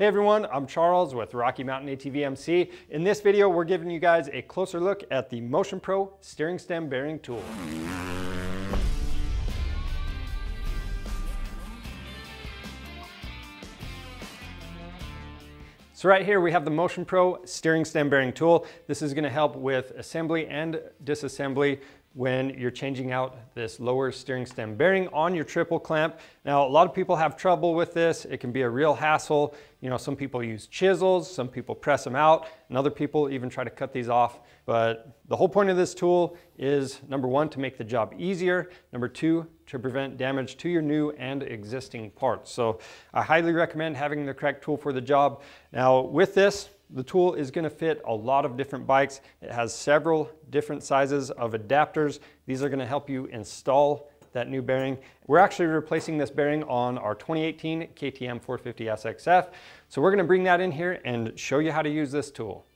Hey everyone, I'm Charles with Rocky Mountain ATV MC. In this video, we're giving you guys a closer look at the Motion Pro steering stem bearing tool. So right here we have the Motion Pro steering stem bearing tool. This is going to help with assembly and disassembly when you're changing out this lower steering stem bearing on your triple clamp. Now, a lot of people have trouble with this. It can be a real hassle. You know, some people use chisels, some people press them out, and other people even try to cut these off. But the whole point of this tool is, number one, to make the job easier. Number two, to prevent damage to your new and existing parts. So I highly recommend having the correct tool for the job. Now with this, the tool is going to fit a lot of different bikes. It has several different sizes of adapters. These are going to help you install that new bearing. We're actually replacing this bearing on our 2018 KTM 450 SXF. So we're going to bring that in here and show you how to use this tool.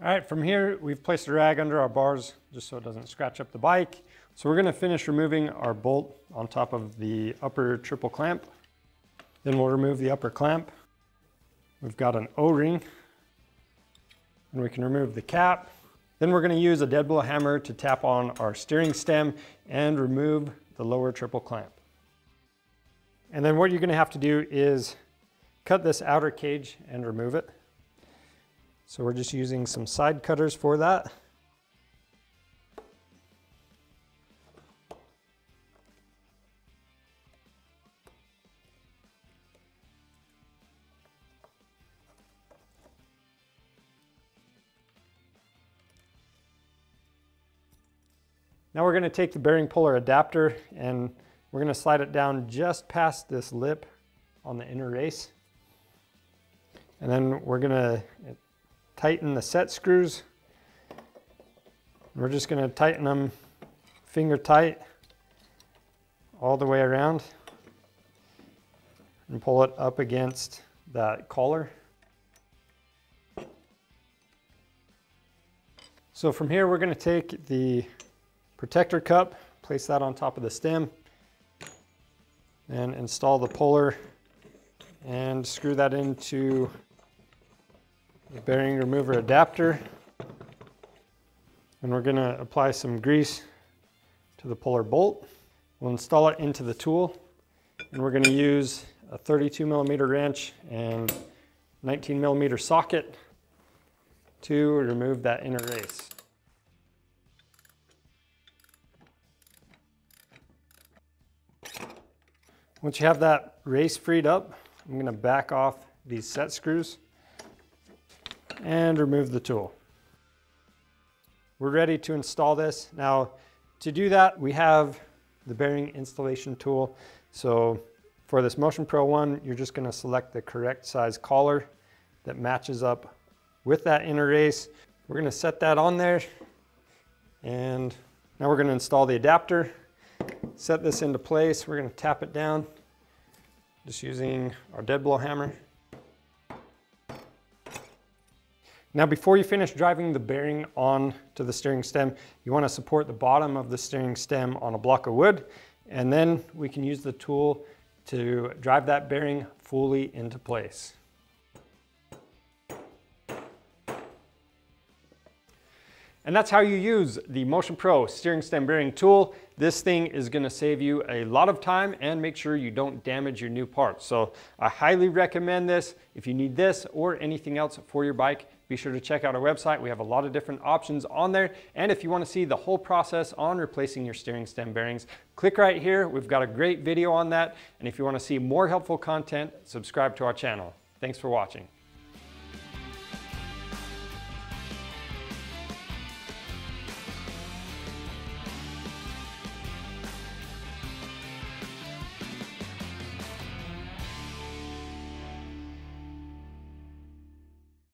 All right, from here, we've placed a rag under our bars just so it doesn't scratch up the bike. So we're going to finish removing our bolt on top of the upper triple clamp. Then we'll remove the upper clamp. We've got an O-ring. And we can remove the cap. Then we're going to use a dead blow hammer to tap on our steering stem and remove the lower triple clamp. And then what you're going to have to do is cut this outer cage and remove it. So we're just using some side cutters for that. Now we're going to take the bearing puller adapter and we're going to slide it down just past this lip on the inner race. And then we're going to tighten the set screws. We're just going to tighten them finger tight all the way around and pull it up against that collar. So from here we're going to take the protector cup, place that on top of the stem, and install the puller and screw that into the bearing remover adapter. And we're going to apply some grease to the puller bolt. We'll install it into the tool, and we're going to use a 32mm wrench and 19mm socket to remove that inner race. Once you have that race freed up, I'm going to back off these set screws and remove the tool. We're ready to install this. Now, to do that, we have the bearing installation tool. So for this Motion Pro one, you're just going to select the correct size collar that matches up with that inner race. We're going to set that on there, and now we're going to install the adapter. Set this into place. We're going to tap it down just using our dead blow hammer. Now before you finish driving the bearing on to the steering stem, you want to support the bottom of the steering stem on a block of wood, and then we can use the tool to drive that bearing fully into place. And that's how you use the Motion Pro steering stem bearing tool. This thing is going to save you a lot of time and make sure you don't damage your new parts. So I highly recommend this. If you need this or anything else for your bike, be sure to check out our website. We have a lot of different options on there. And if you want to see the whole process on replacing your steering stem bearings, click right here. We've got a great video on that. And if you want to see more helpful content, subscribe to our channel. Thanks for watching.